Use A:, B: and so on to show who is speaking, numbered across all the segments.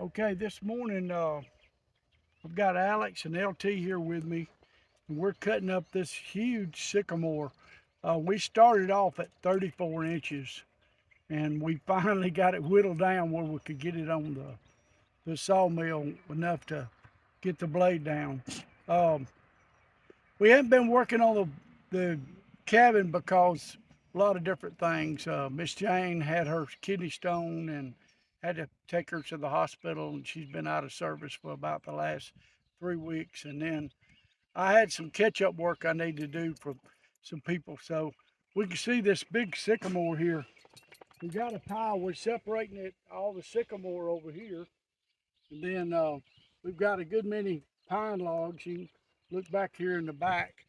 A: Okay, this morning I've got Alex and LT here with me, and we're cutting up this huge sycamore. We started off at 34 inches, and we finally got it whittled down where we could get it on the sawmill enough to get the blade down. Um, we haven't been working on the cabin because a lot of different things. Miss Jane had her kidney stone and had to take her to the hospital, and she's been out of service for about the last 3 weeks. And then I had some catch-up work I need to do for some people. So we can see this big sycamore here. We got a pile. We're separating it, all the sycamore over here, and then we've got a good many pine logs. You can look back here in the back,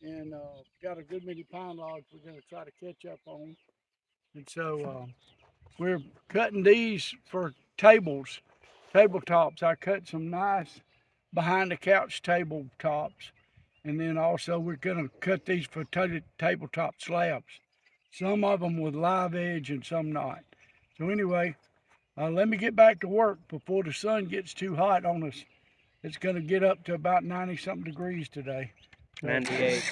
A: and got a good many pine logs we're going to try to catch up on. And so we're cutting these for tables, tabletops. I cut some nice behind the couch tabletops, and then also we're going to cut these for tabletop slabs. Some of them with live edge and some not. So anyway, let me get back to work before the sun gets too hot on us. It's going to get up to about 90 something degrees today. So
B: 98.